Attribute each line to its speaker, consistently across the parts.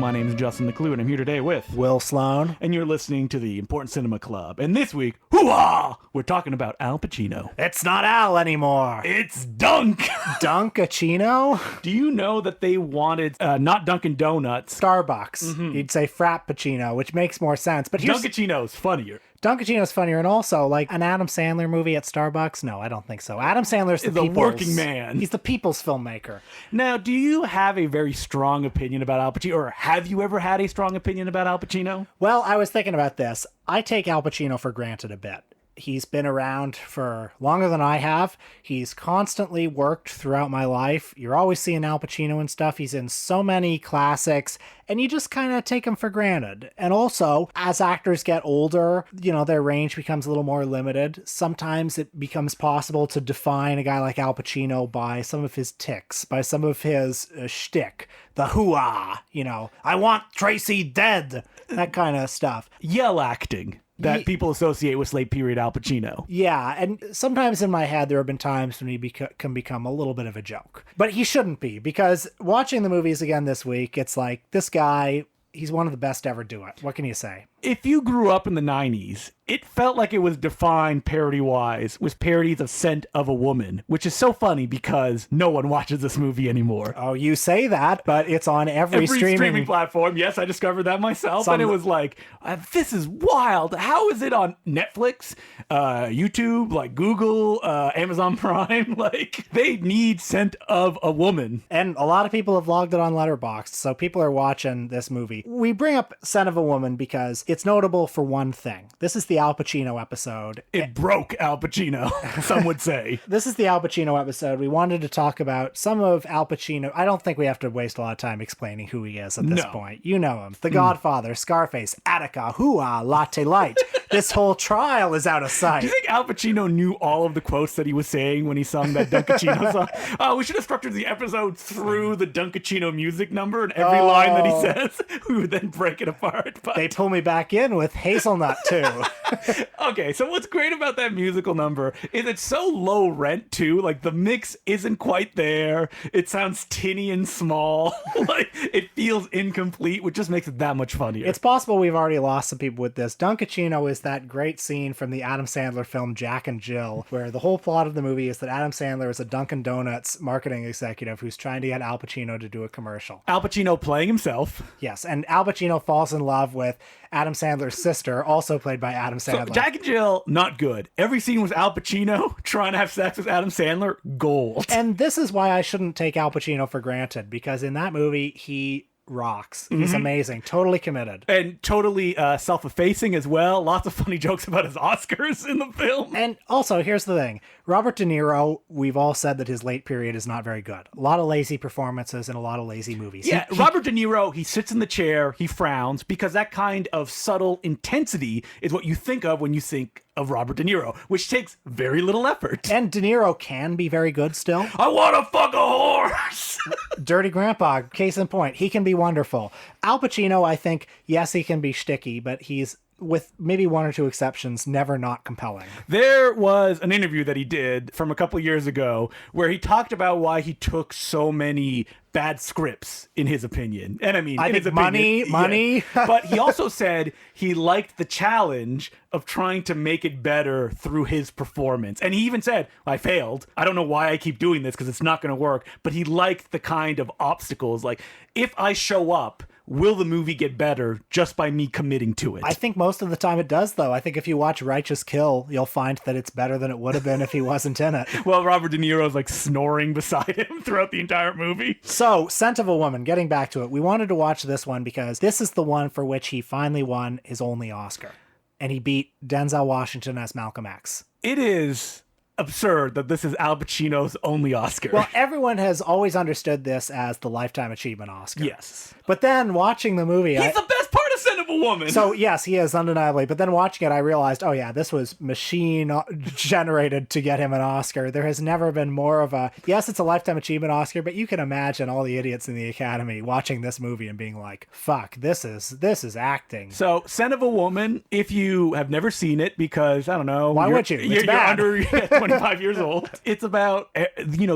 Speaker 1: My name is Justin the Clue, and I'm here today with
Speaker 2: Will Sloan.
Speaker 1: And you're listening to the Important Cinema Club. And this week, Hoo-Ahs! We're talking about Al Pacino.
Speaker 2: It's not Al anymore.
Speaker 1: It's Dunk!
Speaker 2: Dunkachino?
Speaker 1: Do you know that they wanted, not Dunkin' Donuts,
Speaker 2: Starbucks.
Speaker 1: Mm-hmm.
Speaker 2: You'd say Frappuccino, which makes more sense. But here's
Speaker 1: Dunkachino's funnier.
Speaker 2: Dunkachino's funnier, and also, like, an Adam Sandler movie at Starbucks? No, I don't think so. Adam Sandler's the people's...
Speaker 1: working man.
Speaker 2: He's the people's filmmaker.
Speaker 1: Now, do you have a very strong opinion about Al Pacino, or have you ever had a strong opinion about Al Pacino?
Speaker 2: Well, I was thinking about this. I take Al Pacino for granted a bit. He's been around for longer than I have. He's constantly worked throughout my life. You're always seeing Al Pacino and stuff. He's in so many classics, and you just kind of take him for granted. And also, as actors get older, you know, their range becomes a little more limited. Sometimes it becomes possible to define a guy like Al Pacino by some of his tics, by some of his shtick. The hoo-ah, you know, I want Tracy dead, that kind of stuff.
Speaker 1: Yell acting that people associate with late period Al Pacino.
Speaker 2: Yeah, and sometimes in my head there have been times when he can become a little bit of a joke. But he shouldn't be, because watching the movies again this week, it's like, this guy, he's one of the best to ever do it. What can you say?
Speaker 1: If you grew up in the 90s, it felt like it was defined parody-wise with parodies of Scent of a Woman, which is so funny because no one watches this movie anymore.
Speaker 2: Oh, you say that, but it's on every streaming
Speaker 1: platform. Yes, I discovered that myself, and it was like, this is wild. How is it on Netflix, YouTube, like Google, Amazon Prime? Like, they need Scent of a Woman.
Speaker 2: And a lot of people have logged it on Letterboxd, so people are watching this movie. We bring up Scent of a Woman because it's notable for one thing. This is the Al Pacino episode.
Speaker 1: It broke Al Pacino, some would say.
Speaker 2: This is the Al Pacino episode. We wanted to talk about some of Al Pacino. I don't think we have to waste a lot of time explaining who he is at this point. You know him. The Godfather, Scarface, Attica, Hoo-Ahs, Latte Light. This whole trial is out of sight.
Speaker 1: Do you think Al Pacino knew all of the quotes that he was saying when he sung that Dunkachino song? We should have structured the episode through the Dunkachino music number, and every line that he says, we would then break it apart. But
Speaker 2: they pull me back in with Hazelnut too.
Speaker 1: Okay, so what's great about that musical number is it's so low rent too. Like, the mix isn't quite there. It sounds tinny and small. Like, it feels incomplete, which just makes it that much funnier.
Speaker 2: It's possible we've already lost some people with this. Dunkachino is that great scene from the Adam Sandler film Jack and Jill, where the whole plot of the movie is that Adam Sandler is a Dunkin' Donuts marketing executive who's trying to get Al Pacino to do a commercial.
Speaker 1: Al Pacino playing himself.
Speaker 2: Yes, and Al Pacino falls in love with Adam Sandler's sister, also played by Adam Sandler.
Speaker 1: So Jack and Jill, not good. Every scene was Al Pacino trying to have sex with Adam Sandler, gold.
Speaker 2: And this is why I shouldn't take Al Pacino for granted, because in that movie, he rocks. He's amazing. Totally committed.
Speaker 1: And totally self-effacing as well. Lots of funny jokes about his Oscars in the film.
Speaker 2: And also, here's the thing. Robert De Niro, we've all said that his late period is not very good. A lot of lazy performances and a lot of lazy movies.
Speaker 1: Yeah, Robert De Niro, he sits in the chair, he frowns, because that kind of subtle intensity is what you think of when you think of Robert De Niro, which takes very little effort.
Speaker 2: And De Niro can be very good still.
Speaker 1: I want to fuck a horse!
Speaker 2: Dirty Grandpa, case in point. He can be wonderful. Al Pacino, I think, yes, he can be shticky, but he's, with maybe one or two exceptions, never not compelling.
Speaker 1: There was an interview that he did from a couple years ago where he talked about why he took so many bad scripts, in his opinion. And I mean,
Speaker 2: I think money.
Speaker 1: Yeah. But he also said he liked the challenge of trying to make it better through his performance. And he even said, I failed. I don't know why I keep doing this because it's not going to work. But he liked the kind of obstacles. Like, if I show up, will the movie get better just by me committing to it?
Speaker 2: I think most of the time it does, though. I think if you watch Righteous Kill, you'll find that it's better than it would have been if he wasn't in it.
Speaker 1: Well, Robert De Niro's like snoring beside him throughout the entire movie.
Speaker 2: So, Scent of a Woman, getting back to it, we wanted to watch this one because this is the one for which he finally won his only Oscar. And he beat Denzel Washington as Malcolm X.
Speaker 1: It is absurd that this is Al Pacino's only Oscar.
Speaker 2: Well, everyone has always understood this as the Lifetime Achievement Oscar.
Speaker 1: Yes.
Speaker 2: But then watching the movie...
Speaker 1: He's the best part of Scent of a Woman.
Speaker 2: So, yes, he is, undeniably. But then watching it, I realized, oh yeah, this was machine-generated to get him an Oscar. There has never been more of a... Yes, it's a Lifetime Achievement Oscar, but you can imagine all the idiots in the Academy watching this movie and being like, fuck, this is acting.
Speaker 1: So, Scent of a Woman, if you have never seen it, because, I don't know...
Speaker 2: Why would you?
Speaker 1: You're under 25 years old. It's about,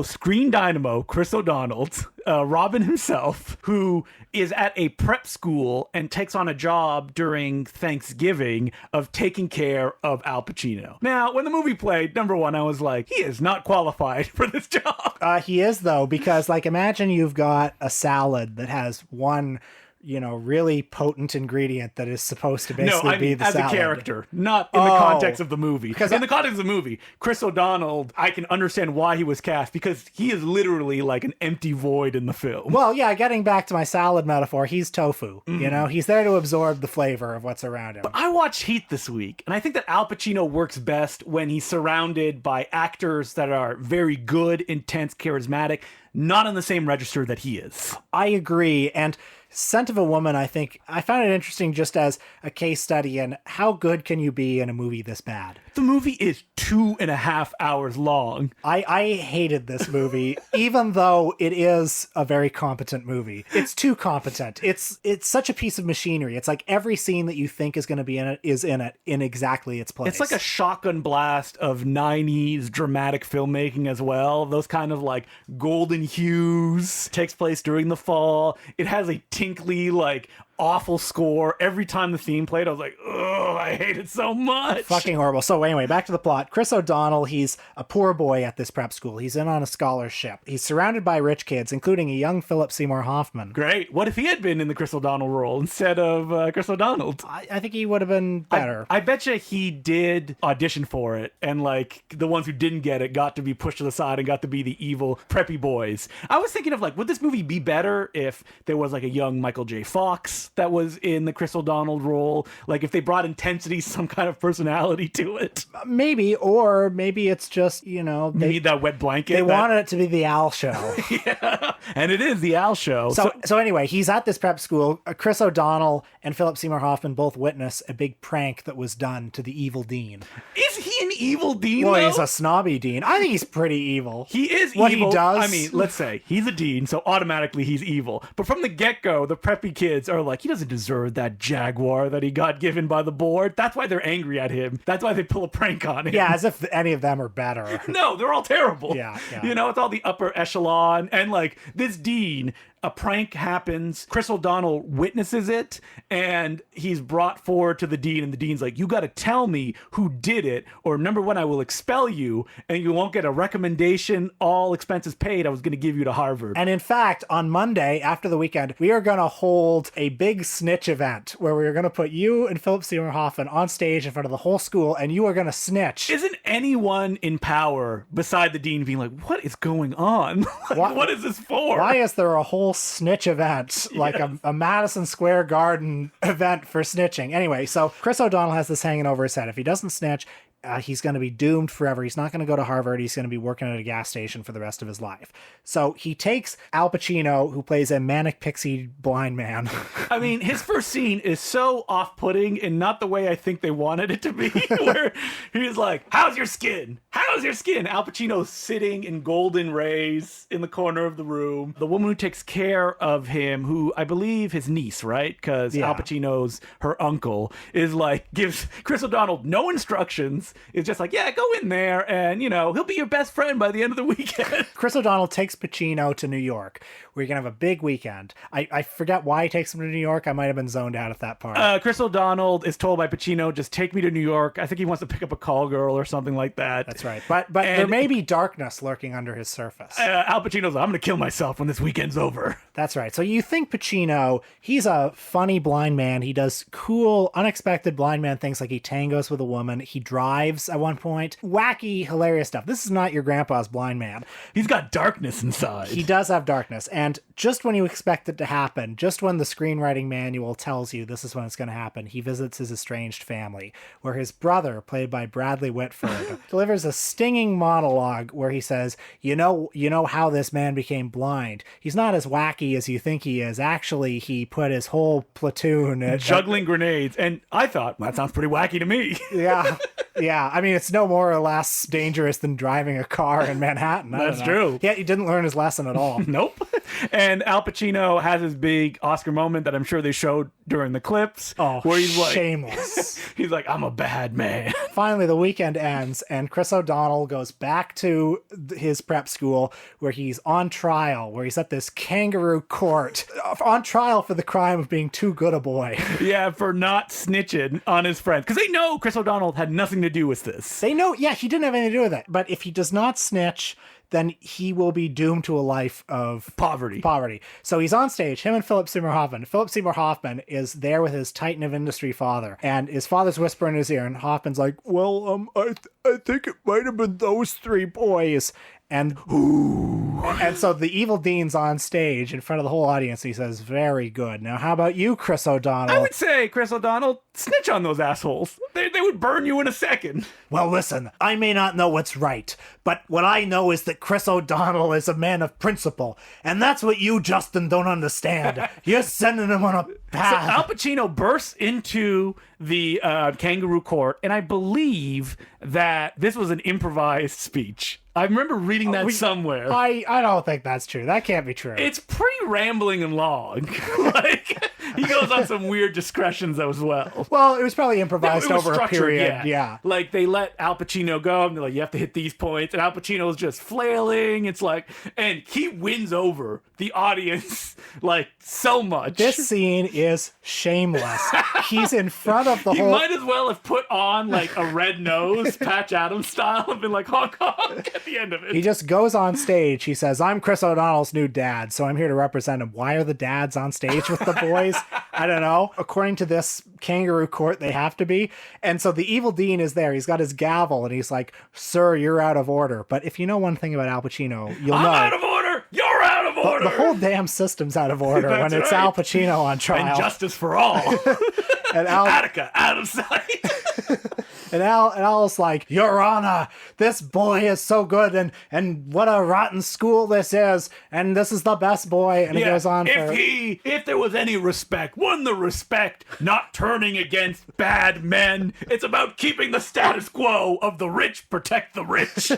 Speaker 1: screen dynamo Chris O'Donnell Robin himself, who is at a prep school and takes on a job during Thanksgiving of taking care of Al Pacino. Now, when the movie played, number one, I was like, he is not qualified for this job.
Speaker 2: He is, though, because, like, imagine you've got a salad that has one, really potent ingredient that is supposed to basically be the
Speaker 1: as
Speaker 2: salad.
Speaker 1: a character, not in the context of the movie. Because in the context of the movie, Chris O'Donnell, I can understand why he was cast, because he is literally like an empty void in the film.
Speaker 2: Well, yeah, getting back to my salad metaphor, he's tofu. He's there to absorb the flavor of what's around him.
Speaker 1: I watched Heat this week, and I think that Al Pacino works best when he's surrounded by actors that are very good, intense, charismatic, not in the same register that he is.
Speaker 2: I agree, and Scent of a Woman, I think, I found it interesting just as a case study in how good can you be in a movie this bad.
Speaker 1: The movie is 2.5 hours long.
Speaker 2: I hated this movie, even though it is a very competent movie. It's too competent. It's such a piece of machinery. It's like every scene that you think is going to be in it is in it in exactly its place.
Speaker 1: It's like a shotgun blast of 90s dramatic filmmaking as well. Those kind of like golden hues. Takes place during the fall. It has a tinkly, like, awful score. Every time the theme played, I was like, oh, I hate it so much.
Speaker 2: Fucking horrible. So anyway, back to the plot. Chris O'Donnell, he's a poor boy at this prep school. He's in on a scholarship. He's surrounded by rich kids, including a young Philip Seymour Hoffman.
Speaker 1: Great. What if he had been in the Chris O'Donnell role instead of Chris O'Donnell?
Speaker 2: I think he would have been better.
Speaker 1: I bet you he did audition for it, and like the ones who didn't get it got to be pushed to the side and got to be the evil preppy boys. I was thinking of like, would this movie be better if there was like a young Michael J. Fox that was in the Chris O'Donnell role? Like if they brought intensity, some kind of personality to it?
Speaker 2: Maybe, or maybe it's just, they
Speaker 1: need that wet blanket.
Speaker 2: They wanted it to be the Al show.
Speaker 1: Yeah, and it is the Al show.
Speaker 2: So anyway, he's at this prep school. Chris O'Donnell and Philip Seymour Hoffman both witness a big prank that was done to the evil dean.
Speaker 1: Is he an evil dean?
Speaker 2: Well,
Speaker 1: though?
Speaker 2: he's a snobby dean. I think he's pretty evil.
Speaker 1: He is
Speaker 2: what
Speaker 1: evil.
Speaker 2: He does.
Speaker 1: I mean, let's say he's a dean, so automatically he's evil. But from the get-go, the preppy kids are like, he doesn't deserve that Jaguar that he got given by the board. That's why they're angry at him. That's why they pull a prank on him.
Speaker 2: Yeah, as if any of them are better.
Speaker 1: No, they're all terrible.
Speaker 2: Yeah.
Speaker 1: It's all the upper echelon. And like this dean, a prank happens. Chris O'Donnell witnesses it, and he's brought forward to the dean, and the dean's like, you got to tell me who did it, or number one, I will expel you, and you won't get a recommendation, all expenses paid. I was going to give you to Harvard.
Speaker 2: And in fact, on Monday, after the weekend, we are going to hold a big snitch event where we are going to put you and Philip Seymour Hoffman on stage in front of the whole school, and you are going to snitch.
Speaker 1: Isn't anyone in power beside the dean being like, what is going on? What is this for?
Speaker 2: Why is there a whole snitch event, like a Madison Square Garden event for snitching? Anyway, so Chris O'Donnell has this hanging over his head. If he doesn't snitch, he's going to be doomed forever. He's not going to go to Harvard. He's going to be working at a gas station for the rest of his life. So he takes Al Pacino, who plays a manic pixie blind man.
Speaker 1: I mean, his first scene is so off-putting and not the way I think they wanted it to be, where he's like, how's your skin? How's your skin? Al Pacino's sitting in golden rays in the corner of the room. The woman who takes care of him, who I believe his niece, right? Because Al Pacino's her uncle, is like, gives Chris O'Donnell no instructions. It's just like, yeah, go in there and, he'll be your best friend by the end of the weekend.
Speaker 2: Chris O'Donnell takes Pacino to New York, where you're going to have a big weekend. I forget why he takes him to New York. I might have been zoned out at that part.
Speaker 1: Chris O'Donnell is told by Pacino, just take me to New York. I think he wants to pick up a call girl or something like that.
Speaker 2: That's right. But there may be darkness lurking under his surface.
Speaker 1: Al Pacino's like, I'm going to kill myself when this weekend's over.
Speaker 2: That's right. So you think Pacino, he's a funny blind man. He does cool, unexpected blind man things, like he tangos with a woman. He drives at one point. Wacky, hilarious stuff. This is not your grandpa's blind man.
Speaker 1: He's got darkness inside.
Speaker 2: He does have darkness. And just when you expect it to happen, just when the screenwriting manual tells you this is when it's going to happen, he visits his estranged family, where his brother, played by Bradley Whitford, delivers a stinging monologue where he says, you know how this man became blind. He's not as wacky as you think he is. Actually, he put his whole platoon at
Speaker 1: juggling grenades. And I thought, well, that sounds pretty wacky to me.
Speaker 2: Yeah. I mean, it's no more or less dangerous than driving a car in Manhattan.
Speaker 1: That's true.
Speaker 2: Yeah, he didn't learn his lesson at all.
Speaker 1: Nope. And Al Pacino has his big Oscar moment that I'm sure they showed during the clips.
Speaker 2: Oh,
Speaker 1: where he's like,
Speaker 2: shameless.
Speaker 1: he's like, I'm a bad man.
Speaker 2: Finally, the weekend ends, and Chris O'Donnell goes back to his prep school where he's on trial, where he's at this kangaroo court, on trial for the crime of being too good a boy.
Speaker 1: Yeah, for not snitching on his friends. Because they know Chris O'Donnell had nothing to do with this.
Speaker 2: They know, yeah, he didn't have anything to do with it. But if he does not snitch, then he will be doomed to a life of
Speaker 1: Poverty.
Speaker 2: So he's on stage, him and Philip Seymour Hoffman. Philip Seymour Hoffman is there with his titan of industry father, and his father's whispering in his ear, and Hoffman's like, well, I think it might have been those three boys. And so the evil dean's on stage in front of the whole audience. And he says, very good. Now, how about you, Chris O'Donnell?
Speaker 1: I would say, Chris O'Donnell, snitch on those assholes. They would burn you in a second.
Speaker 2: Well, listen, I may not know what's right, but what I know is that Chris O'Donnell is a man of principle. And that's what you, Justin, don't understand. You're sending him on a path.
Speaker 1: So Al Pacino bursts into the kangaroo court, and I believe that this was an improvised speech. I remember reading that somewhere.
Speaker 2: I don't think that's true. That can't be true.
Speaker 1: It's pretty rambling and long. Like, he goes on some weird discretions as well.
Speaker 2: Well, it was probably improvised
Speaker 1: It was
Speaker 2: over a
Speaker 1: structured,
Speaker 2: period. Yeah.
Speaker 1: Like, they let Al Pacino go, and they're like, you have to hit these points. And Al Pacino's just flailing. It's like, and he wins over the audience, like, so much.
Speaker 2: This scene is shameless. He's in front of the
Speaker 1: He
Speaker 2: whole...
Speaker 1: might as well have put on, like, a red nose, Patch Adams style, and been like, honk, honk, at the end of it.
Speaker 2: He just goes on stage. He says, I'm Chris O'Donnell's new dad, so I'm here to represent him. Why are the dads on stage with the boys? I don't know. According to this kangaroo court, they have to be. And so the evil dean is there. He's got his gavel, and he's like, sir, you're out of order. But if you know one thing about Al Pacino, you'll know.
Speaker 1: I'm out of order! You're out of order!
Speaker 2: The whole damn system's out of order when it's
Speaker 1: right.
Speaker 2: Al Pacino on trial.
Speaker 1: And justice for all.
Speaker 2: And Al...
Speaker 1: Attica, out of sight.
Speaker 2: And Al's like, Your Honor, this boy is so good, and what a rotten school this is, and this is the best boy. And it goes on
Speaker 1: if there was any respect, the respect not turning against bad men. It's about keeping the status quo of the rich protect the rich.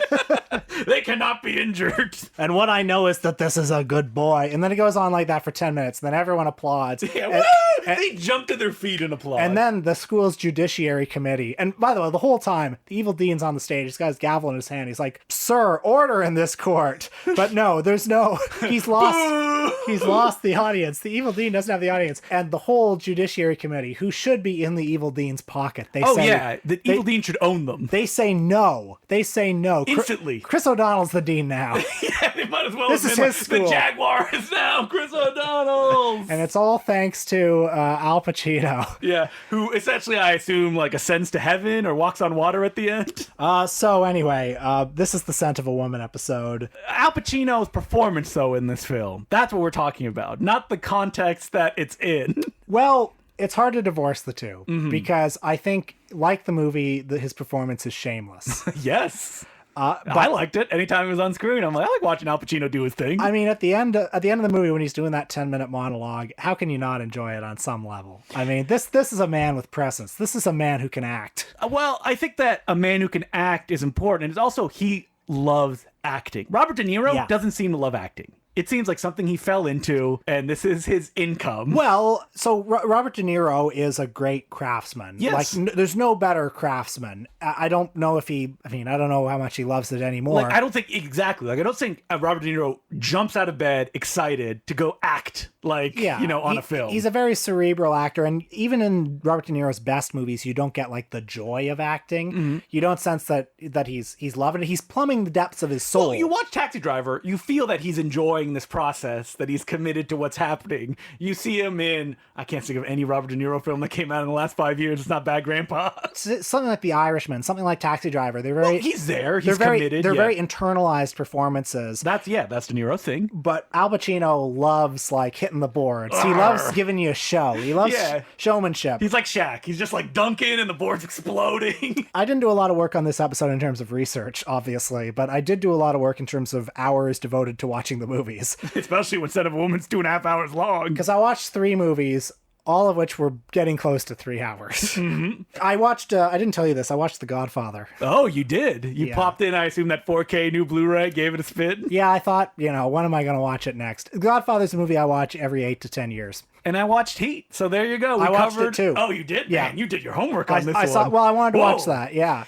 Speaker 1: They cannot be injured.
Speaker 2: And what I know is that this is a good boy. And then it goes on like that for 10 minutes, and then everyone applauds.
Speaker 1: Yeah, they jump to their feet and applaud.
Speaker 2: And then the school's judiciary committee. And by the way, the whole time, the evil dean's on the stage. He's got his gavel in his hand. He's like, sir, order in this court. But no, there's no... He's lost the audience. The evil dean doesn't have the audience. And the whole judiciary committee, who should be in the evil dean's pocket, the
Speaker 1: evil dean should own them.
Speaker 2: They say no.
Speaker 1: Instantly.
Speaker 2: Chris O'Donnell's the dean now.
Speaker 1: Yeah, they might as well
Speaker 2: This
Speaker 1: have
Speaker 2: is
Speaker 1: been
Speaker 2: his school.
Speaker 1: The Jaguar is now Chris O'Donnell's.
Speaker 2: And it's all thanks to Al Pacino.
Speaker 1: Yeah, who essentially, I assume, like, ascends to heaven or walks on water at the end.
Speaker 2: So anyway, this is the Scent of a Woman episode.
Speaker 1: Al Pacino's performance, though, in this film, that's what we're talking about, not the context that it's in.
Speaker 2: Well, it's hard to divorce the two, because I think, like the movie, his performance is shameless.
Speaker 1: Yes.
Speaker 2: But
Speaker 1: I liked it. Anytime he was on screen, I'm like, I like watching Al Pacino do his thing.
Speaker 2: I mean, at the end of the movie, when he's doing that 10-minute monologue, how can you not enjoy it on some level? I mean, this is a man with presence. This is a man who can act.
Speaker 1: Well, I think that a man who can act is important. And it's also, he loves acting. Robert De Niro doesn't seem to love acting. It seems like something he fell into, and this is his income.
Speaker 2: Well, so Robert De Niro is a great craftsman.
Speaker 1: Yes.
Speaker 2: Like, there's no better craftsman. I don't know if I don't know how much he loves it anymore.
Speaker 1: Like, I don't think, exactly. Like, I don't think Robert De Niro jumps out of bed excited to go act, like, on a film.
Speaker 2: He's a very cerebral actor, and even in Robert De Niro's best movies, you don't get, like, the joy of acting. Mm-hmm. You don't sense that he's loving it. He's plumbing the depths of his soul.
Speaker 1: Well, you watch Taxi Driver, you feel that he's enjoying this process, that he's committed to what's happening. You see him in, I can't think of any Robert De Niro film that came out in the last 5 years. It's not Bad Grandpa.
Speaker 2: Something like The Irishman, something like Taxi Driver. They're very...
Speaker 1: he's there. He's committed.
Speaker 2: They're very internalized performances.
Speaker 1: That's De Niro's thing.
Speaker 2: But Al Pacino loves, like, hitting the boards. He loves giving you a show. He loves showmanship.
Speaker 1: He's like Shaq. He's just like dunking and the board's exploding.
Speaker 2: I didn't do a lot of work on this episode in terms of research, obviously, but I did do a lot of work in terms of hours devoted to watching the movies.
Speaker 1: Especially when Scent of a Woman's 2.5 hours long.
Speaker 2: Because I watched 3 movies, all of which were getting close to 3 hours. Mm-hmm. I watched, I didn't tell you this, I watched The Godfather.
Speaker 1: Oh, you did? You popped in, I assume, that 4K new Blu-ray, gave it a spin?
Speaker 2: Yeah, I thought, when am I going to watch it next? The Godfather's a movie I watch every 8 to 10 years.
Speaker 1: And I watched Heat. So there you go. We
Speaker 2: I watched
Speaker 1: covered...
Speaker 2: it too.
Speaker 1: Oh, you did?
Speaker 2: Yeah.
Speaker 1: Man, you did your homework on this
Speaker 2: I saw.
Speaker 1: one.
Speaker 2: Well, I wanted to watch
Speaker 1: Whoa.
Speaker 2: that. Yeah.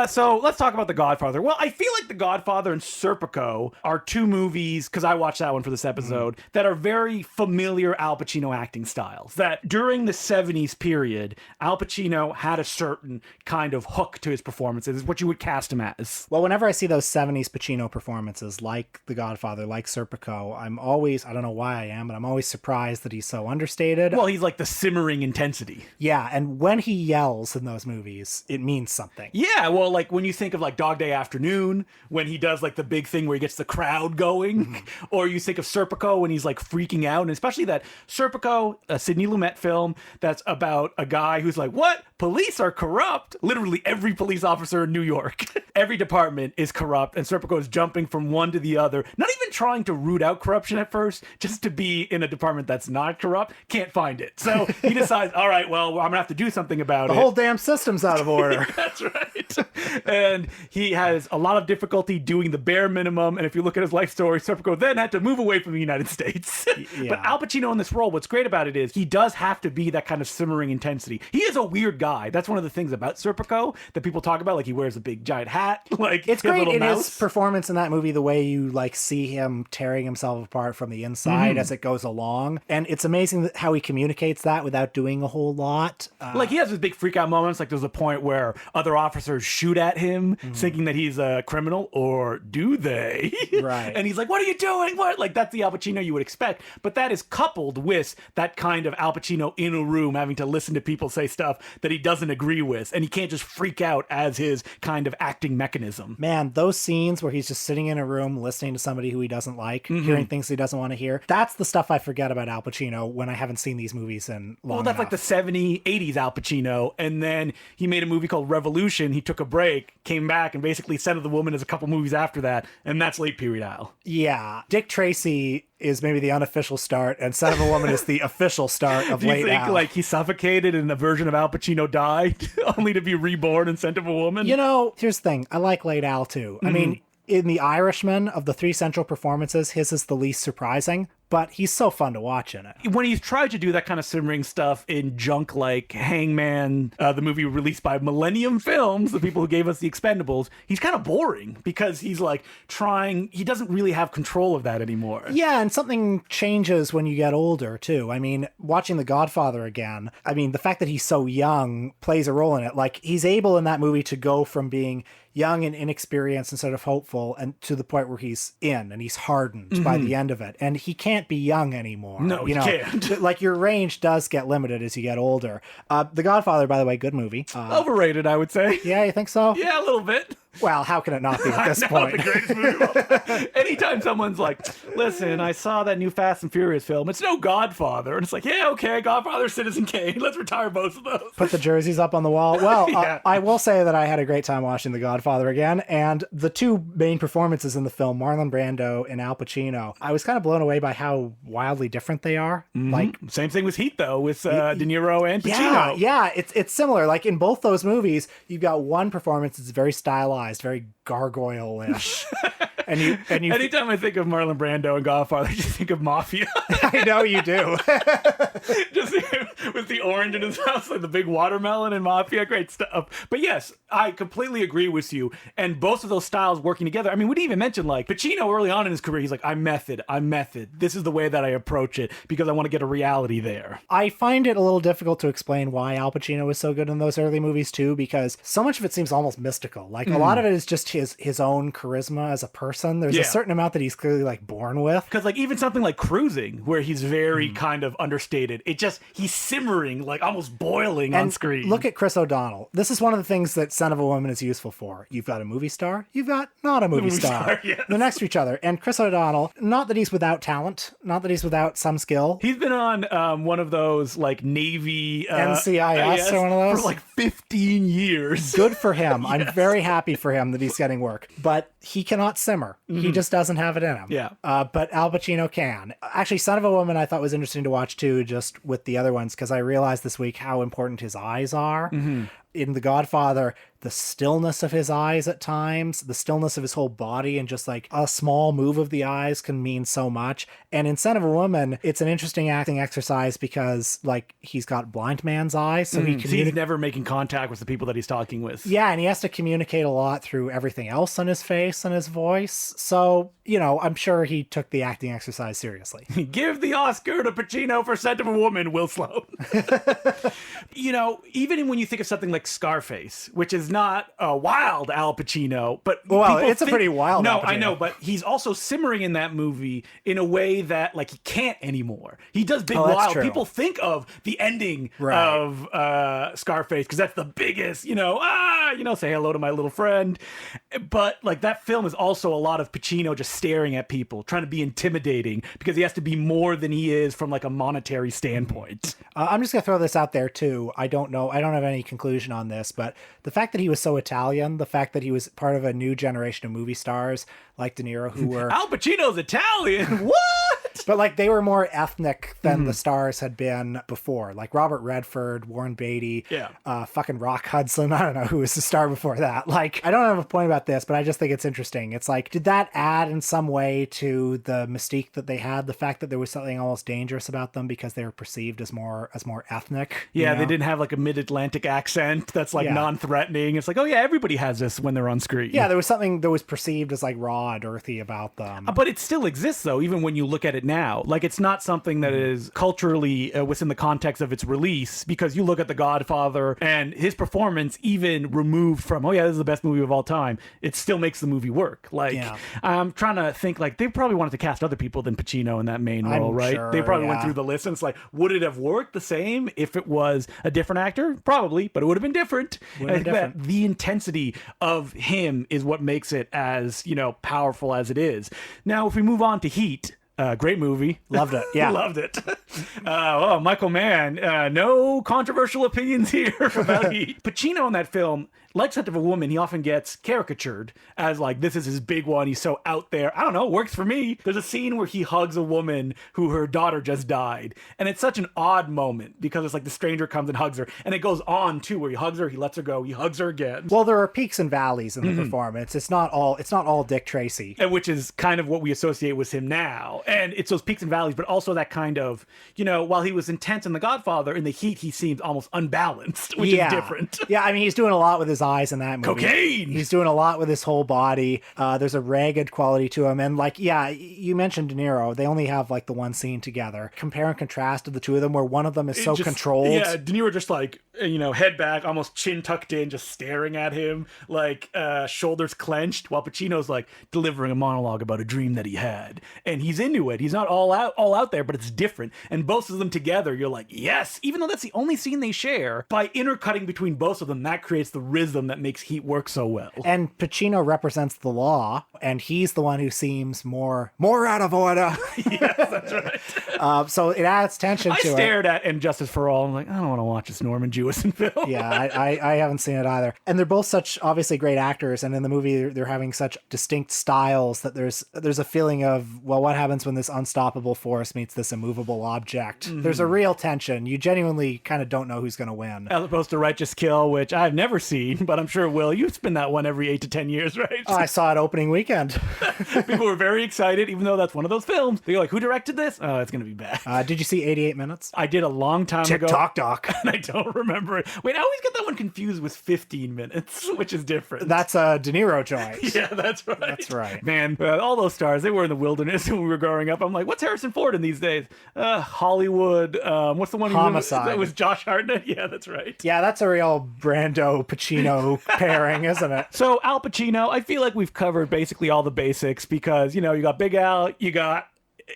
Speaker 1: So let's talk about The Godfather. Well, I feel like The Godfather and Serpico are two movies, because I watched that one for this episode, that are very familiar Al Pacino acting styles. That during the 70s period, Al Pacino had a certain kind of hook to his performances, is what you would cast him as.
Speaker 2: Well, whenever I see those 70s Pacino performances, like The Godfather, like Serpico, I'm always, I don't know why I am, but I'm always surprised that he's so understated.
Speaker 1: Well, he's like the simmering intensity.
Speaker 2: Yeah, and when he yells in those movies, it means something.
Speaker 1: Yeah, well, like when you think of like Dog Day Afternoon, when he does like the big thing where he gets the crowd going, or you think of Serpico when he's like freaking out, and especially that Serpico, a Sidney Lumet film that's about a guy who's like, what? Police are corrupt. Literally every police officer in New York, every department is corrupt, and Serpico is jumping from one to the other, not even trying to root out corruption at first, just to be in a department that's not corrupt. Can't find it. So he decides, all right, well, I'm gonna have to do something about it.
Speaker 2: The whole damn system's out of order.
Speaker 1: That's right. And he has a lot of difficulty doing the bare minimum. And if you look at his life story, Serpico then had to move away from the United States.
Speaker 2: Yeah.
Speaker 1: But Al Pacino in this role, what's great about it is he does have to be that kind of simmering intensity. He is a weird guy. That's one of the things about Serpico that people talk about. Like he wears a big giant hat. Like
Speaker 2: It's
Speaker 1: he has a
Speaker 2: great
Speaker 1: little
Speaker 2: in
Speaker 1: mouse.
Speaker 2: his performance in that movie, the way you like see him tearing himself apart from the inside as it goes along. And it's amazing how he communicates that without doing a whole lot.
Speaker 1: Like he has his big freak out moments. Like there's a point where other officers shoot at him thinking that he's a criminal, or do they?
Speaker 2: Right.
Speaker 1: And he's like, what are you doing? What? Like that's the Al Pacino you would expect. But that is coupled with that kind of Al Pacino in a room having to listen to people say stuff that he doesn't agree with. And he can't just freak out as his kind of acting mechanism.
Speaker 2: Man, those scenes where he's just sitting in a room listening to somebody who he doesn't like, hearing things he doesn't want to hear, that's the stuff I forget about Al Pacino when I haven't seen these movies in long
Speaker 1: Well, that's like the 70s, 80s Al Pacino. And then he made a movie called Revolution. He took a break, came back, and basically Scent of the Woman is a couple movies after that. And that's late period Al.
Speaker 2: Yeah. Dick Tracy is maybe the unofficial start, and Son of a Woman is the official start of
Speaker 1: Do you
Speaker 2: late
Speaker 1: think
Speaker 2: Al.
Speaker 1: like he suffocated and a version of Al Pacino died only to be reborn in Scent of a Woman?
Speaker 2: You know, here's the thing. I like late Al too. I mean, in The Irishman, of the three central performances, his is the least surprising, but he's so fun to watch in it.
Speaker 1: When he's tried to do that kind of simmering stuff in junk like Hangman, the movie released by Millennium Films, the people who gave us The Expendables, he's kind of boring because he's like he doesn't really have control of that anymore.
Speaker 2: Yeah, and something changes when you get older too. I mean, watching The Godfather again, I mean, the fact that he's so young plays a role in it. Like, he's able in that movie to go from being young and inexperienced instead of hopeful, and to the point where he's in and he's hardened by the end of it. And he can't be young anymore.
Speaker 1: No, he can't.
Speaker 2: Like, your range does get limited as you get older. The Godfather, by the way, good movie.
Speaker 1: Overrated, I would say.
Speaker 2: Yeah, you think so?
Speaker 1: Yeah, a little bit.
Speaker 2: Well, how can it not be at this
Speaker 1: I know,
Speaker 2: point?
Speaker 1: the greatest movie of all time. Anytime someone's like, listen, I saw that new Fast and Furious film. It's no Godfather. And it's like, yeah, okay, Godfather, Citizen Kane. Let's retire both of those.
Speaker 2: Put the jerseys up on the wall. Well,
Speaker 1: Yeah.
Speaker 2: I will say that I had a great time watching The Godfather again, and the two main performances in the film, Marlon Brando and Al Pacino, I was kind of blown away by how wildly different they are. Like,
Speaker 1: Same thing with Heat, though, with De Niro and
Speaker 2: yeah,
Speaker 1: Pacino.
Speaker 2: yeah, it's similar. Like, in both those movies, you've got one performance that's very stylized, very gargoyle-ish. and you
Speaker 1: Anytime I think of Marlon Brando and Godfather, I just think of Mafia.
Speaker 2: I know you do.
Speaker 1: Just with the orange in his house, like the big watermelon and Mafia, great stuff. But yes, I completely agree with you. And both of those styles working together. I mean, we didn't even mention like Pacino early on in his career. He's like, I'm method. This is the way that I approach it because I want to get a reality there.
Speaker 2: I find it a little difficult to explain why Al Pacino was so good in those early movies too, because so much of it seems almost mystical. Like, a lot of it is just his own charisma as a person. There's a certain amount that he's clearly like born with.
Speaker 1: Because like even something like Cruising, where he's very kind of understated, he's simmering, like almost boiling on screen.
Speaker 2: Look at Chris O'Donnell. This is one of the things that Son of a Woman is useful for. You've got a movie star, you've got not a movie star.
Speaker 1: Yes.
Speaker 2: They're next to each other. And Chris O'Donnell, not that he's without talent, not that he's without some skill.
Speaker 1: He's been on one of those like Navy
Speaker 2: NCIS or one of those?
Speaker 1: for like 15 years.
Speaker 2: Good for him. I'm very happy for him that he's getting work. But he cannot simmer. He just doesn't have it in him.
Speaker 1: Yeah.
Speaker 2: But Al Pacino can. Actually, Son of a Woman I thought was interesting to watch too, just with the other ones, because I realized this week how important his eyes are. in The Godfather, the stillness of his eyes at times, the stillness of his whole body, and just like a small move of the eyes can mean so much. And in Son of a Woman, it's an interesting acting exercise because like he's got blind man's eyes, so
Speaker 1: he's never making contact with the people that he's talking with.
Speaker 2: Yeah, and he has to communicate a lot through everything else on his face and his voice. So, you know, I'm sure he took the acting exercise seriously.
Speaker 1: Give the Oscar to Pacino for Scent of a Woman, Will Sloan. You know, even when you think of something like Scarface, which is not a wild Al Pacino, but
Speaker 2: it's a pretty wild Al Pacino.
Speaker 1: I know, but he's also simmering in that movie in a way that like he can't anymore. He does big wild.
Speaker 2: True.
Speaker 1: People think of the ending of Scarface because that's the biggest, say hello to my little friend. But like that film is also a lot of Pacino just staring at people, trying to be intimidating because he has to be more than he is from like a monetary standpoint.
Speaker 2: I'm just gonna throw this out there too. I don't know. I don't have any conclusion on this, but the fact that he was so Italian, the fact that he was part of a new generation of movie stars like De Niro, who were
Speaker 1: Al Pacino's Italian. What?
Speaker 2: But like they were more ethnic than the stars had been before. Like Robert Redford, Warren Beatty, fucking Rock Hudson. I don't know who was the star before that. Like, I don't have a point about this, but I just think it's interesting. It's like, did that add in some way to the mystique that they had? The fact that there was something almost dangerous about them because they were perceived as more ethnic.
Speaker 1: Yeah, they didn't have like a mid-Atlantic accent that's like non-threatening. It's like, oh yeah, everybody has this when they're on screen.
Speaker 2: Yeah, there was something that was perceived as like raw and earthy about them.
Speaker 1: But it still exists though, even when you look at it now. Like it's not something that is culturally within the context of its release, because you look at The Godfather and his performance, even removed from, oh yeah, this is the best movie of all time, it still makes the movie work. Like I'm trying to think, like they probably wanted to cast other people than Pacino in that main role, right?
Speaker 2: Sure,
Speaker 1: they probably went through the list and it's like, would it have worked the same if it was a different actor? Probably, but it would have been different. That the intensity of him is what makes it as, powerful as it is. Now, if we move on to Heat, great movie.
Speaker 2: Loved it. Yeah.
Speaker 1: Loved it. Michael Mann. No controversial opinions here about Heat. Pacino in that film, like Scent of a Woman, he often gets caricatured as like, this is his big one. He's so out there. I don't know. Works for me. There's a scene where he hugs a woman who her daughter just died. And it's such an odd moment because it's like the stranger comes and hugs her. And it goes on too, where he hugs her, he lets her go, he hugs her again.
Speaker 2: Well, there are peaks and valleys in the performance. It's not all Dick Tracy.
Speaker 1: And which is kind of what we associate with him now. And it's those peaks and valleys, but also that kind of, while he was intense in The Godfather, in the Heat, he seems almost unbalanced, which is different.
Speaker 2: Yeah, I mean, he's doing a lot with his eyes in that movie.
Speaker 1: Cocaine!
Speaker 2: He's doing a lot with his whole body. There's a ragged quality to him. And like, you mentioned De Niro. They only have like the one scene together. Compare and contrast to the two of them where one of them is so controlled.
Speaker 1: Yeah, De Niro just like, head back, almost chin tucked in, just staring at him, like shoulders clenched, while Pacino's like delivering a monologue about a dream that he had. And he's into it. He's not all out there, but it's different. And both of them together, you're like, yes, even though that's the only scene they share, by intercutting between both of them, that creates the rhythm that makes Heat work so well.
Speaker 2: And Pacino represents the law, and he's the one who seems more out of order.
Speaker 1: Yes, that's right.
Speaker 2: So it adds tension to it.
Speaker 1: I stared at And Justice for All. I'm like, I don't want to watch this Norman Jewison film.
Speaker 2: Yeah, I haven't seen it either. And they're both such obviously great actors, and in the movie they're having such distinct styles that there's a feeling of, well, what happens when this unstoppable force meets this immovable object? There's a real tension. You genuinely kind of don't know who's going to win.
Speaker 1: As opposed to Righteous Kill, which I've never seen, but I'm sure, Will, you spin that one every 8 to 10 years, right?
Speaker 2: Oh, I saw it opening weekend.
Speaker 1: People were very excited, even though that's one of those films. They're like, who directed this? Oh, it's going to be bad.
Speaker 2: Did you see 88 Minutes?
Speaker 1: I did a long time ago.
Speaker 2: TikTok doc.
Speaker 1: And I don't remember it. Wait, I always get that one confused with 15 Minutes, which is different.
Speaker 2: That's a De Niro joint.
Speaker 1: Yeah, that's right.
Speaker 2: That's right.
Speaker 1: Man, all those stars, they were in the wilderness when we were growing up. I'm like, what's Harrison Ford in these days? Hollywood. What's the one?
Speaker 2: Homicide.
Speaker 1: It was Josh Hartnett. Yeah, that's right.
Speaker 2: Yeah, that's a real Brando Pacino pairing, isn't it?
Speaker 1: So Al Pacino, I feel like we've covered basically all the basics because, you got Big Al, you got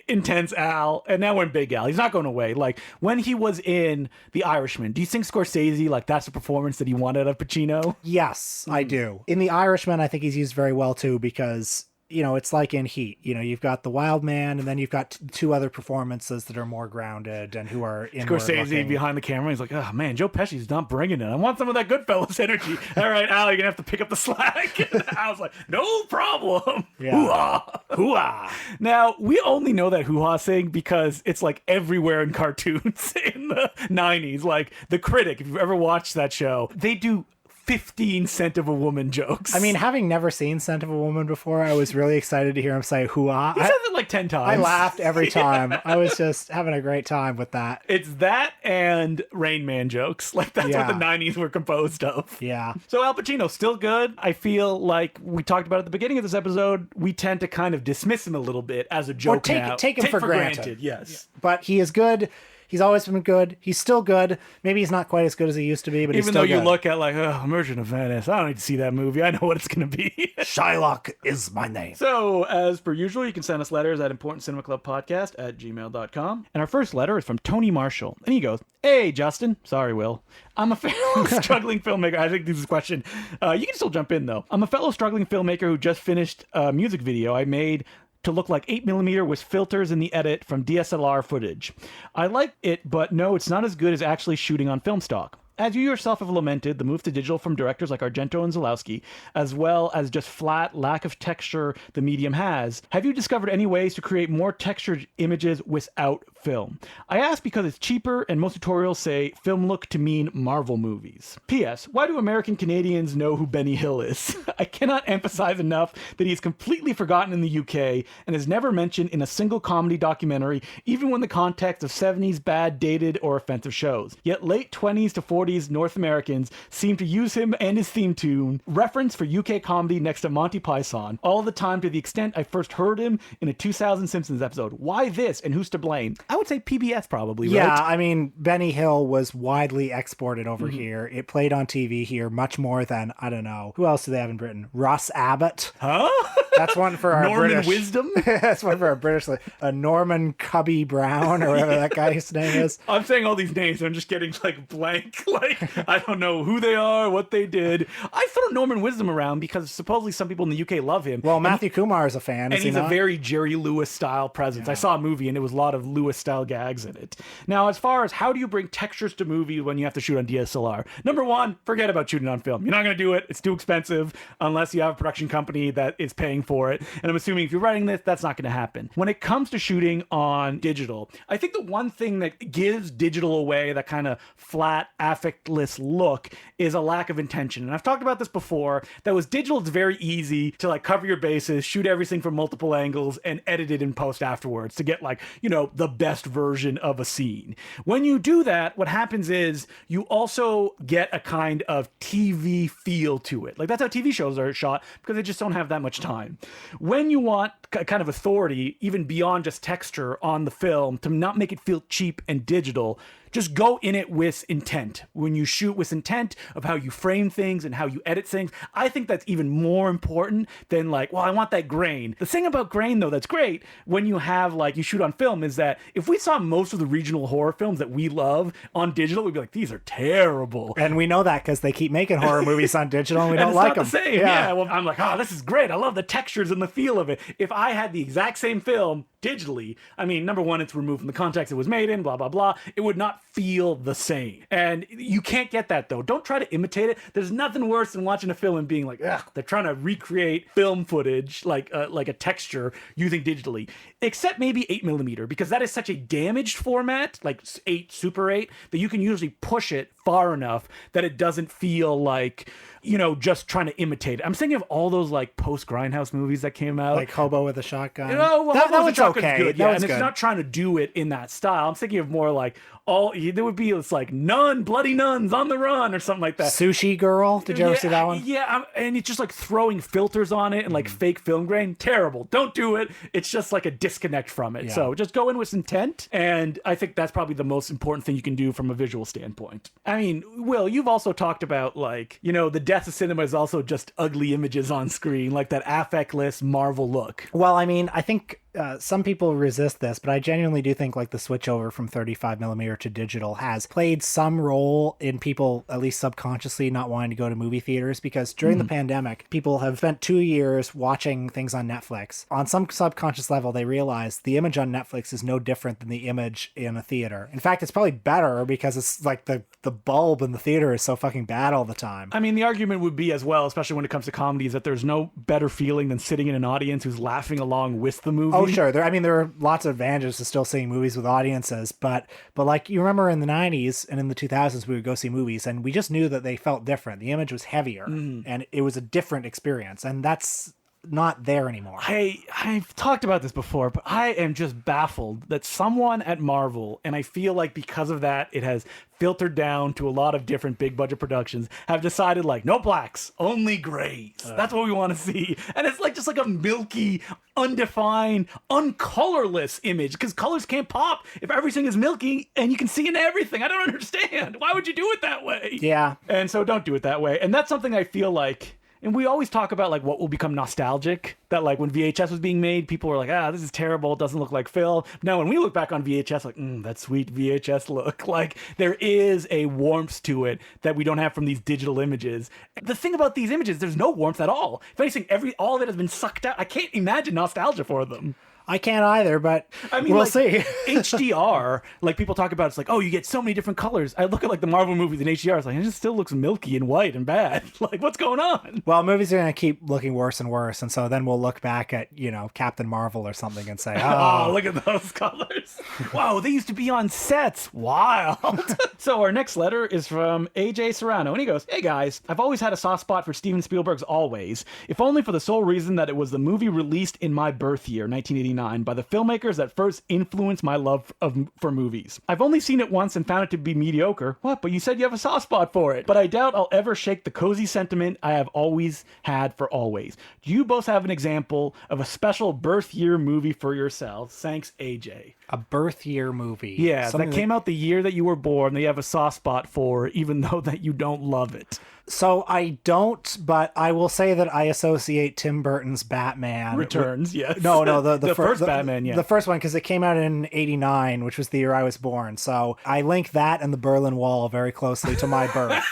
Speaker 1: intense Al, and now we're in Big Al. He's not going away. Like when he was in The Irishman, do you think Scorsese, like that's the performance that he wanted of Pacino?
Speaker 2: Yes, I do. In The Irishman, I think he's used very well too, because it's like in Heat. You've got the wild man, and then you've got two other performances that are more grounded and who are inward
Speaker 1: Scorsese
Speaker 2: looking.
Speaker 1: behind the camera. He's like, oh man, Joe Pesci's not bringing it. I want some of that Goodfellas energy. All right, Al, you're gonna have to pick up the slack. And I was like, no problem.
Speaker 2: Yeah.
Speaker 1: Hoo-ah. Hoo-ah. Now, we only know that hoo-ha thing because it's like everywhere in cartoons in the 90s. Like The Critic, if you've ever watched that show, they do 15 Scent of a Woman jokes.
Speaker 2: I mean, having never seen Scent of a Woman before, I was really excited to hear him say hoo-ah.
Speaker 1: He says it like 10 times.
Speaker 2: I laughed every time. I was just having a great time with that.
Speaker 1: It's that and Rain Man jokes. Like, that's what the 90s were composed of.
Speaker 2: Yeah.
Speaker 1: So Al Pacino, still good. I feel like we talked about at the beginning of this episode, we tend to kind of dismiss him a little bit as a joke now.
Speaker 2: Take him for granted.
Speaker 1: Yes.
Speaker 2: But he is good. He's always been good. He's still good. Maybe he's not quite as good as he used to be, but he's still good.
Speaker 1: Even though you look at like, Merchant of Venice, I don't need to see that movie. I know what it's going to be.
Speaker 2: Shylock is my name.
Speaker 1: So, as per usual, you can send us letters at importantcinemaclubpodcast@gmail.com. And our first letter is from Tony Marshall. And he goes, hey, Justin. Sorry, Will. I'm a fellow struggling filmmaker. I think this is a question. You can still jump in, though. I'm a fellow struggling filmmaker who just finished a music video I made to look like 8mm with filters in the edit from DSLR footage. I like it, but no, it's not as good as actually shooting on film stock. As you yourself have lamented, the move to digital from directors like Argento and Zalowski, as well as just flat lack of texture the medium has, have you discovered any ways to create more textured images without film? I ask because it's cheaper and most tutorials say film look to mean Marvel movies. P.S. Why do American Canadians know who Benny Hill is? I cannot emphasize enough that he's completely forgotten in the UK and is never mentioned in a single comedy documentary, even when the context of 70s bad, dated, or offensive shows. Yet late 20s to 40s North Americans seem to use him and his theme tune, reference for UK comedy next to Monty Python, all the time to the extent I first heard him in a 2000 Simpsons episode. Why this and who's to blame? I would say PBS probably, right?
Speaker 2: Yeah, I mean, Benny Hill was widely exported over here. It played on TV here much more than, I don't know, who else do they have in Britain? Russ Abbott.
Speaker 1: Huh?
Speaker 2: That's one for our
Speaker 1: Norman
Speaker 2: British...
Speaker 1: Wisdom?
Speaker 2: That's one for our British... Norman Cubby Brown, or whatever that guy's name is.
Speaker 1: I'm saying all these names, I'm just getting like blank. Like, I don't know who they are, what they did. I throw Norman Wisdom around because supposedly some people in the UK love him.
Speaker 2: Well, Matthew Kumar is a fan,
Speaker 1: and he's
Speaker 2: a
Speaker 1: very Jerry Lewis style presence. I saw a movie and it was a lot of Lewis style gags in it. Now, as far as how do you bring textures to movies when you have to shoot on DSLR? Number one, forget about shooting on film. You're not going to do it. It's too expensive unless you have a production company that is paying for it. And I'm assuming if you're writing this, that's not going to happen. When it comes to shooting on digital, I think the one thing that gives digital away, that kind of flat, affectless look, is a lack of intention. And I've talked about this before, that with digital, it's very easy to like cover your bases, shoot everything from multiple angles, and edit it in post afterwards to get like, the best version of a scene. When you do that, what happens is you also get a kind of TV feel to it. Like, that's how TV shows are shot, because they just don't have that much time. When you want kind of authority, even beyond just texture on the film, to not make it feel cheap and digital, just go in it with intent. When you shoot with intent of how you frame things and how you edit things, I think that's even more important than like, well, I want that grain. The thing about grain, though, that's great when you have like, you shoot on film, is that if we saw most of the regional horror films that we love on digital, we'd be like, these are terrible.
Speaker 2: And we know that because they keep making horror movies on digital and we don't like them.
Speaker 1: It's not the same. Yeah. Well, I'm like, this is great. I love the textures and the feel of it. If I had the exact same film digitally, I mean, number one, it's removed from the context it was made in, blah, blah, blah. It would not feel the same. And you can't get that, though. Don't try to imitate it. There's nothing worse than watching a film and being like, ugh, they're trying to recreate film footage, like a texture, using digitally. Except maybe 8mm, because that is such a damaged format, like 8, Super 8, that you can usually push it far enough that it doesn't feel like, just trying to imitate it. I'm thinking of all those like post-Grindhouse movies that came out.
Speaker 2: Like Hobo with a Shotgun.
Speaker 1: That was okay.
Speaker 2: Good.
Speaker 1: Yeah, and it's not trying to do it in that style. I'm thinking of more like, there would be, it's like bloody nuns on the run or something like that.
Speaker 2: Sushi Girl. Did you ever see that one?
Speaker 1: Yeah, and it's just like throwing filters on it and like fake film grain. Terrible. Don't do it. It's just like a disconnect from it. Yeah. So just go in with intent. And I think that's probably the most important thing you can do from a visual standpoint. I mean, Will, you've also talked about like, the death of cinema is also just ugly images on screen, like that affectless Marvel look.
Speaker 2: Well, I mean, I think some people resist this, but I genuinely do think like the switch over from 35 millimeter to digital has played some role in people, at least subconsciously, not wanting to go to movie theaters, because during the pandemic, people have spent 2 years watching things on Netflix. On some subconscious level, they realize the image on Netflix is no different than the image in a theater. In fact, it's probably better because it's like the bulb in the theater is so fucking bad all the time.
Speaker 1: I mean, the argument would be as well, especially when it comes to comedies, that there's no better feeling than sitting in an audience who's laughing along with the movie.
Speaker 2: Oh, sure. There are lots of advantages to still seeing movies with audiences, but like you remember in the 90s and in the 2000s, we would go see movies and we just knew that they felt different. The image was heavier and it was a different experience, and that's not there anymore.
Speaker 1: I've talked about this before, but I am just baffled that someone at Marvel, and I feel like because of that, it has filtered down to a lot of different big budget productions, have decided like, no blacks, only grays. That's what we want to see. And it's like just like a milky, undefined, uncolorless image, because colors can't pop if everything is milky and you can see in everything. I don't understand. Why would you do it that way?
Speaker 2: Yeah.
Speaker 1: And so don't do it that way. And that's something I feel like, and we always talk about like what will become nostalgic, that like when VHS was being made, people were like, this is terrible, it doesn't look like film. Now when we look back on VHS, like, that sweet VHS look, like there is a warmth to it that we don't have from these digital images. The thing about these images, there's no warmth at all. If anything, all of it has been sucked out. I can't imagine nostalgia for them.
Speaker 2: I can't either, but I mean, we'll see.
Speaker 1: HDR, like people talk about, it's like, oh, you get so many different colors. I look at like the Marvel movies in HDR, it's like, it just still looks milky and white and bad. Like, what's going on?
Speaker 2: Well, movies are going to keep looking worse and worse, and so then we'll look back at, Captain Marvel or something and say,
Speaker 1: oh, look at those colors. Wow, they used to be on sets. Wild. So our next letter is from AJ Serrano, and he goes, hey guys, I've always had a soft spot for Steven Spielberg's Always, if only for the sole reason that it was the movie released in my birth year, 1989. By the filmmakers that first influenced my love for movies. I've only seen it once and found it to be mediocre. What? But you said you have a soft spot for it. But I doubt I'll ever shake the cozy sentiment I have always had for Always. Do you both have an example of a special birth year movie for yourselves? Thanks, AJ.
Speaker 2: A birth year movie.
Speaker 1: Yeah, that came out the year that you were born, that you have a soft spot for, even though that you don't love it.
Speaker 2: So I don't, but I will say that I associate Tim Burton's Batman
Speaker 1: Returns. Yes.
Speaker 2: No, the
Speaker 1: first Batman. Yeah,
Speaker 2: the first one, because it came out in '89, which was the year I was born. So I link that and the Berlin Wall very closely to my birth.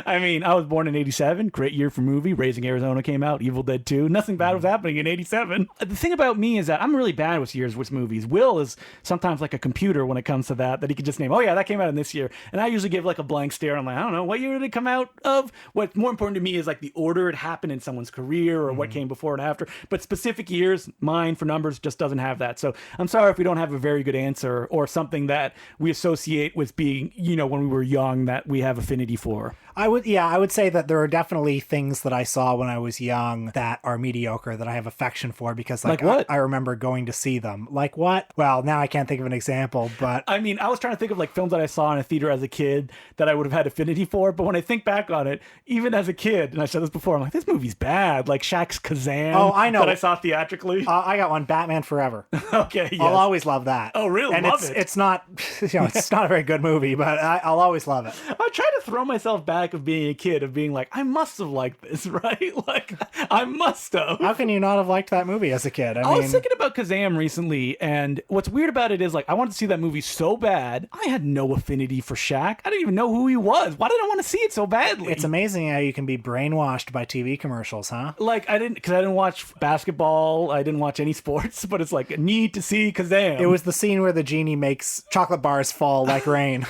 Speaker 1: I mean, I was born in 87. Great year for movie. Raising Arizona came out. Evil Dead 2. Nothing bad was happening in 87. The thing about me is that I'm really bad with years with movies. Will is sometimes like a computer when it comes to that he can just name, oh yeah, that came out in this year. And I usually give like a blank stare. I'm like, I don't know, what year did it come out of? What's more important to me is like the order it happened in someone's career or what came before and after. But specific years, mine for numbers just doesn't have that. So I'm sorry if we don't have a very good answer or something that we associate with being, when we were young that we have affinity for.
Speaker 2: I would say that there are definitely things that I saw when I was young that are mediocre that I have affection for because
Speaker 1: like what?
Speaker 2: I remember going to see them. Like what? Well, now I can't think of an example, but
Speaker 1: I mean, I was trying to think of like films that I saw in a theater as a kid that I would have had affinity for, but when I think back on it, even as a kid, and I said this before, I'm like, this movie's bad. Like Shaq's Kazam.
Speaker 2: Oh, I know.
Speaker 1: That I saw theatrically.
Speaker 2: I got one, Batman Forever.
Speaker 1: Okay, yes.
Speaker 2: I'll always love that.
Speaker 1: Oh, really?
Speaker 2: And
Speaker 1: love it.
Speaker 2: It's not, it's not a very good movie, but I'll always love it.
Speaker 1: I try to throw myself back of being a kid, of being like, I must have liked this, right? Like, I must have.
Speaker 2: How can you not have liked that movie as a kid?
Speaker 1: I was thinking about Kazam recently, and what's weird about it is, like, I wanted to see that movie so bad. I had no affinity for Shaq. I didn't even know who he was. Why did I want to see it so badly?
Speaker 2: It's amazing how you can be brainwashed by TV commercials, huh?
Speaker 1: Like, because I didn't watch basketball. I didn't watch any sports, but it's like, need to see Kazam.
Speaker 2: It was the scene where the genie makes chocolate bars fall like rain.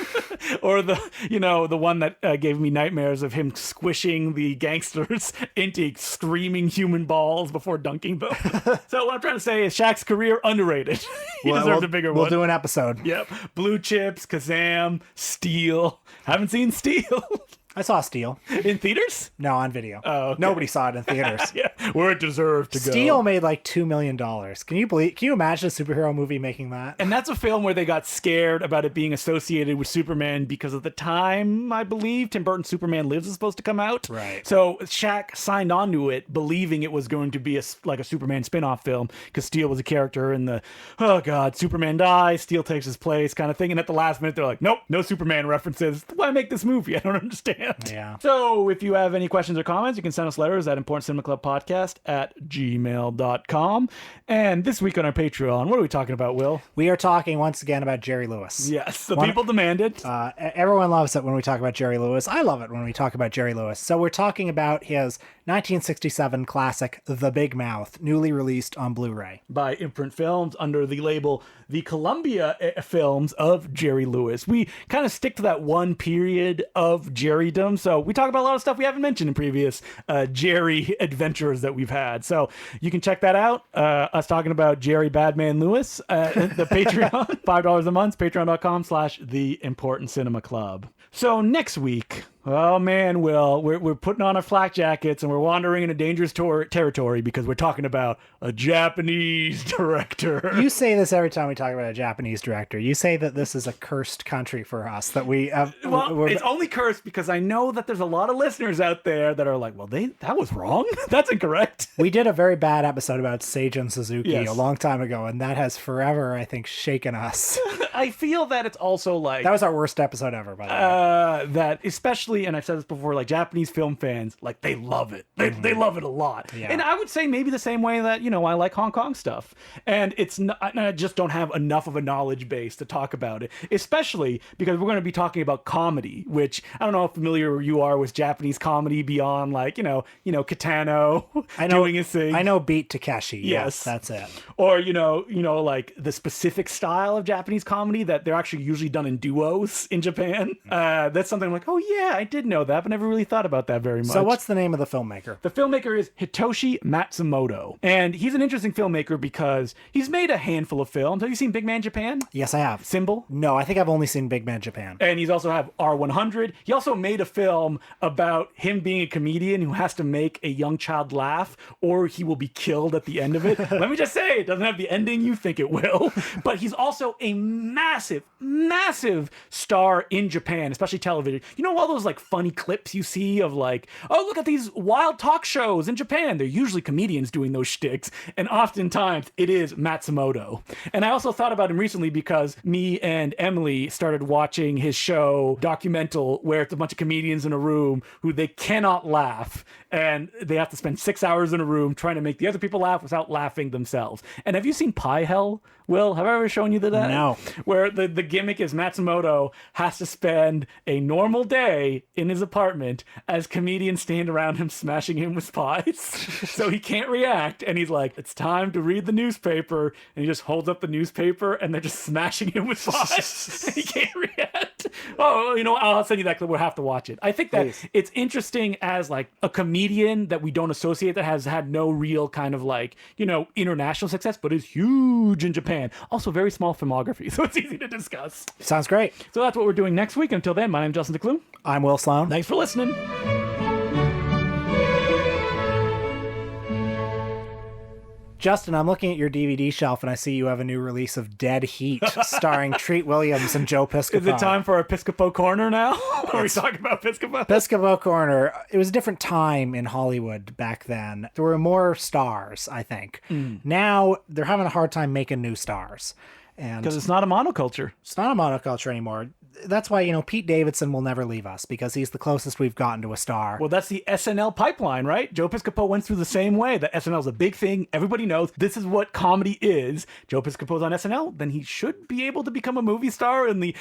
Speaker 1: Or the one that gave me nightmares of him squishing the gangsters into screaming human balls before dunking them. So what I'm trying to say is Shaq's career underrated. He deserved a bigger one.
Speaker 2: We'll do an episode.
Speaker 1: Yep. Blue Chips, Kazam, Steel. Haven't seen Steel.
Speaker 2: I saw Steel.
Speaker 1: In theaters?
Speaker 2: No, on video.
Speaker 1: Oh, okay.
Speaker 2: Nobody saw it in theaters.
Speaker 1: Yeah, where it deserved to go.
Speaker 2: Steel made like $2 million. Can you imagine a superhero movie making that?
Speaker 1: And that's a film where they got scared about it being associated with Superman because of the time, I believe, Tim Burton's Superman Lives is supposed to come out.
Speaker 2: Right.
Speaker 1: So Shaq signed on to it, believing it was going to be a Superman spin-off film because Steel was a character in the, oh God, Superman dies, Steel takes his place kind of thing. And at the last minute, they're like, nope, no Superman references. Why make this movie? I don't understand. can't.
Speaker 2: Yeah.
Speaker 1: So if you have any questions or comments, you can send us letters at importantcinemaclubpodcast@gmail.com. And this week on our Patreon, what are we talking about, Will?
Speaker 2: We are talking once again about Jerry Lewis.
Speaker 1: Yes, the people demanded.
Speaker 2: Everyone loves it when we talk about Jerry Lewis. I love it when we talk about Jerry Lewis. So we're talking about his 1967 classic, The Big Mouth, newly released on Blu-ray.
Speaker 1: By Imprint Films under the label The Columbia Films of Jerry Lewis. We kind of stick to that one period of Jerrydom. So we talk about a lot of stuff we haven't mentioned in previous Jerry adventures that we've had. So you can check that out. Us talking about Jerry Badman Lewis at the Patreon, $5 a month, patreon.com/The Important Cinema Club. So next week, oh man, Will, we're putting on our flak jackets and we're wandering into dangerous territory because we're talking about a Japanese director.
Speaker 2: You say this every time we talk about a Japanese director. You say that this is a cursed country for us, that we have...
Speaker 1: Well, it's only cursed because I know that there's a lot of listeners out there that are like, well, that was wrong. That's incorrect.
Speaker 2: We did a very bad episode about Seijun Suzuki
Speaker 1: Yes.
Speaker 2: a long time ago, and that has forever, I think, shaken us.
Speaker 1: I feel that it's also like...
Speaker 2: That was our worst episode ever, by the way.
Speaker 1: That especially, and I've said this before, like Japanese film fans, like they love it. They love it a lot.
Speaker 2: Yeah.
Speaker 1: And I would say maybe the same way that, I like Hong Kong stuff. And I just don't have enough of a knowledge base to talk about it, especially because we're going to be talking about comedy, which I don't know how familiar you are with Japanese comedy beyond like, Kitano doing his thing.
Speaker 2: I know Beat Takeshi.
Speaker 1: Yes.
Speaker 2: That's it.
Speaker 1: Or, like the specific style of Japanese comedy that they're actually usually done in duos in Japan. That's something I'm like, oh yeah, I did know that, but never really thought about that very much.
Speaker 2: So what's the name of the filmmaker?
Speaker 1: The filmmaker is Hitoshi Matsumoto. And he's an interesting filmmaker because he's made a handful of films. Have you seen Big Man Japan?
Speaker 2: Yes, I have.
Speaker 1: Symbol?
Speaker 2: No, I think I've only seen Big Man Japan.
Speaker 1: And he's also have R100. He also made a film about him being a comedian who has to make a young child laugh or he will be killed at the end of it. Let me just say, it doesn't have the ending you think it will. But he's also a massive, massive star in Japan, especially television. You know all those like funny clips you see of like, oh, look at these wild talk shows in Japan. They're usually comedians doing those shticks. And oftentimes it is Matsumoto. And I also thought about him recently because me and Emily started watching his show Documental, where it's a bunch of comedians in a room who they cannot laugh. And they have to spend 6 hours in a room trying to make the other people laugh without laughing themselves. And have you seen Pie Hell, Will? Have I ever shown you that?
Speaker 2: No.
Speaker 1: Where the gimmick is Matsumoto has to spend a normal day in his apartment as comedians stand around him smashing him with pies. So he can't react. And he's like, it's time to read the newspaper. And he just holds up the newspaper and they're just smashing him with pies. And he can't react. Oh, I'll send you that clip. We'll have to watch it. I think that it's interesting as like a comedian that we don't associate that has had no real kind of like, international success, but is huge in Japan. Also very small filmography, so it's easy to discuss.
Speaker 2: Sounds great.
Speaker 1: So that's what we're doing next week. Until then, my name's Justin DeClue.
Speaker 2: I'm Will Sloan.
Speaker 1: Thanks for listening.
Speaker 2: Justin, I'm looking at your DVD shelf and I see you have a new release of Dead Heat starring Treat Williams and Joe Piscopo.
Speaker 1: Is it time for our Piscopo Corner now? Are we talking about Piscopo?
Speaker 2: Piscopo Corner. It was a different time in Hollywood back then. There were more stars, I think. Now they're having a hard time making new stars.
Speaker 1: Because it's not a monoculture.
Speaker 2: It's not a monoculture anymore. That's why, Pete Davidson will never leave us because he's the closest we've gotten to a star.
Speaker 1: Well, that's the SNL pipeline, right? Joe Piscopo went through the same way. That SNL is a big thing. Everybody knows this is what comedy is. Joe Piscopo's on SNL, then he should be able to become a movie star in the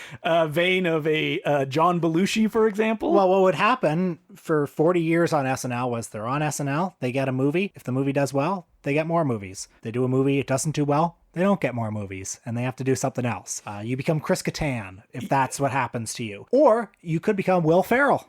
Speaker 1: vein of a John Belushi, for example.
Speaker 2: Well, what would happen for 40 years on SNL was they're on SNL, they get a movie. If the movie does well, they get more movies. They do a movie, it doesn't do well, they don't get more movies, and they have to do something else. You become Chris Kattan, if that's what happens to you. Or you could become Will Ferrell.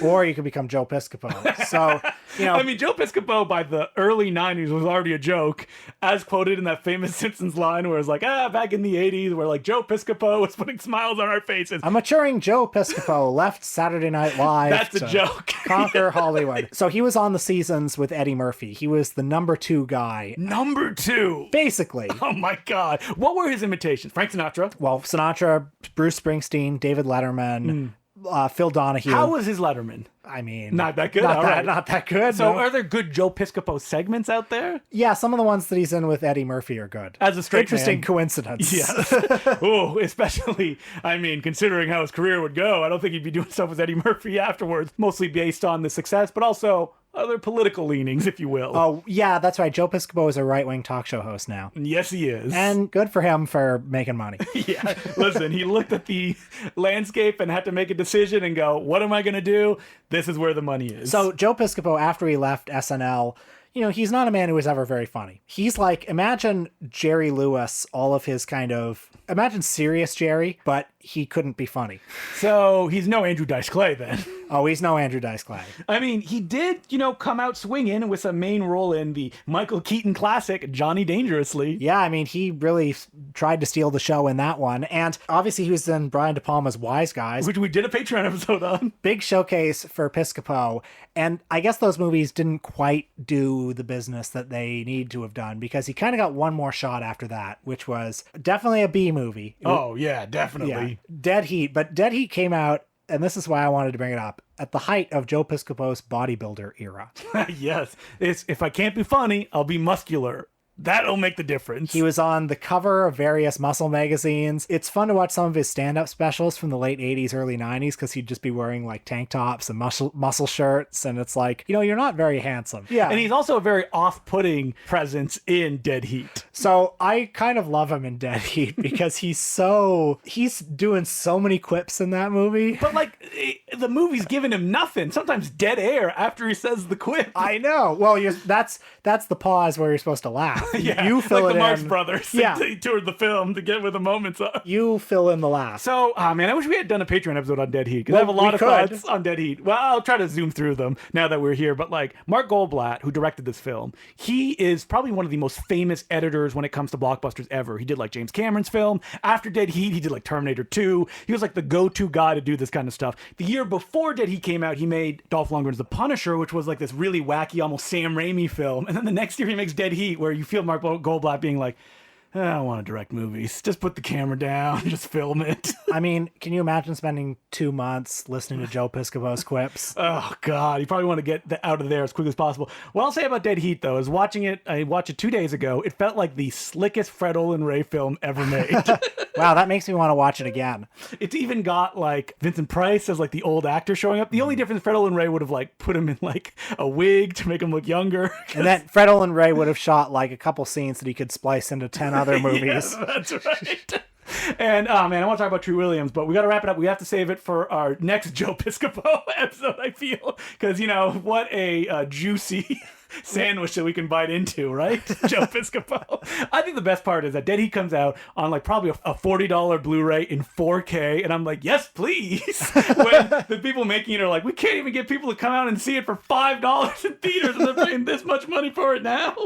Speaker 2: Or you could become Joe Piscopo. So,
Speaker 1: I mean, Joe Piscopo by the early 90s was already a joke, as quoted in that famous Simpsons line where it's like, back in the 80s, where like Joe Piscopo was putting smiles on our faces.
Speaker 2: A maturing Joe Piscopo left Saturday Night Live.
Speaker 1: That's a joke.
Speaker 2: Conquer Hollywood. So he was on the seasons with Eddie Murphy. He was the number 2 guy.
Speaker 1: Number 2?
Speaker 2: Basically.
Speaker 1: Oh my God. What were his imitations? Frank Sinatra?
Speaker 2: Well, Sinatra, Bruce Springsteen, David Letterman. Phil Donahue.
Speaker 1: How was his Letterman?
Speaker 2: I mean,
Speaker 1: Not that good.
Speaker 2: Not,
Speaker 1: All
Speaker 2: that,
Speaker 1: right.
Speaker 2: not that good.
Speaker 1: So
Speaker 2: no.
Speaker 1: are there good Joe Piscopo segments out there?
Speaker 2: Yeah, some of the ones that he's in with Eddie Murphy are good.
Speaker 1: As a straight
Speaker 2: Interesting
Speaker 1: man.
Speaker 2: coincidence.
Speaker 1: Yes. Oh, especially, I mean, considering how his career would go, I don't think he'd be doing stuff with Eddie Murphy afterwards, mostly based on the success, but also other political leanings, if you will.
Speaker 2: Oh, yeah, that's right. Joe Piscopo is a right-wing talk show host now.
Speaker 1: Yes, he is.
Speaker 2: And good for him for making money.
Speaker 1: Yeah, listen, he looked at the landscape and had to make a decision and go, what am I going to do? This is where the money is.
Speaker 2: So Joe Piscopo, after he left SNL, he's not a man who was ever very funny. He's like, imagine Jerry Lewis, all of his imagine serious Jerry, but he couldn't be funny.
Speaker 1: So he's no Andrew Dice Clay then.
Speaker 2: Oh, he's no Andrew Dice Clay.
Speaker 1: I mean, he did, come out swinging with a main role in the Michael Keaton classic, Johnny Dangerously.
Speaker 2: Yeah, I mean, he really tried to steal the show in that one. And obviously he was in Brian De Palma's Wise Guys.
Speaker 1: Which we did a Patreon episode on.
Speaker 2: Big showcase for Piscopo. And I guess those movies didn't quite do the business that they need to have done, because he kind of got one more shot after that, which was definitely a B movie.
Speaker 1: Oh, yeah, definitely.
Speaker 2: Yeah, Dead Heat. But Dead Heat came out, and this is why I wanted to bring it up, at the height of Joe Piscopo's bodybuilder era.
Speaker 1: Yes. If I can't be funny, I'll be muscular. That'll make the difference.
Speaker 2: He was on the cover of various muscle magazines. It's fun to watch some of his stand-up specials from the late 80s, early 90s, because he'd just be wearing like tank tops and muscle shirts, and it's like, you're not very handsome. Yeah.
Speaker 1: And he's also a very off-putting presence in Dead Heat.
Speaker 2: So I kind of love him in Dead Heat because he's doing so many quips in that movie.
Speaker 1: But the movie's giving him nothing. Sometimes dead air after he says the quip.
Speaker 2: I know. Well, that's the pause where you're supposed to laugh.
Speaker 1: Yeah,
Speaker 2: you fill
Speaker 1: like
Speaker 2: it
Speaker 1: the Marx
Speaker 2: in.
Speaker 1: Brothers.
Speaker 2: Yeah.
Speaker 1: They toured the film to get where the moments are.
Speaker 2: You fill in the laugh.
Speaker 1: So, man, I wish we had done a Patreon episode on Dead Heat, because I have a lot of thoughts on Dead Heat. Well, I'll try to zoom through them now that we're here. But Mark Goldblatt, who directed this film, he is probably one of the most famous editors when it comes to blockbusters ever. He did James Cameron's film. After Dead Heat, he did Terminator 2. He was the go-to guy to do this kind of stuff. The year before Dead Heat came out, he made Dolph Lundgren's The Punisher, which was this really wacky, almost Sam Raimi film. And then the next year he makes Dead Heat, where you feel Mark Goldblatt being like, I don't want to direct movies. Just put the camera down. Just film it.
Speaker 2: I mean, can you imagine spending 2 months listening to Joe Piscopo's quips?
Speaker 1: Oh, God. You probably want to get out of there as quickly as possible. What I'll say about Dead Heat, though, is I watched it 2 days ago. It felt like the slickest Fred Olen Ray film ever made.
Speaker 2: Wow, that makes me want to watch it again.
Speaker 1: It's even got Vincent Price as the old actor showing up. The only difference, Fred Olen Ray would have put him in a wig to make him look younger.
Speaker 2: And then Fred Olen Ray would have shot a couple scenes that he could splice into 10 other movies.
Speaker 1: Yes, that's right. And man, I want to talk about True Williams, but we got to wrap it up. We have to save it for our next Joe Piscopo episode, I feel, because what a juicy sandwich that we can bite into, right? Joe Piscopo. I think the best part is that Dead Heat comes out on probably a $40 Blu-ray in 4K, and I'm like, yes, please. When the people making it are like, we can't even get people to come out and see it for $5 in theaters, and they're paying this much money for it now.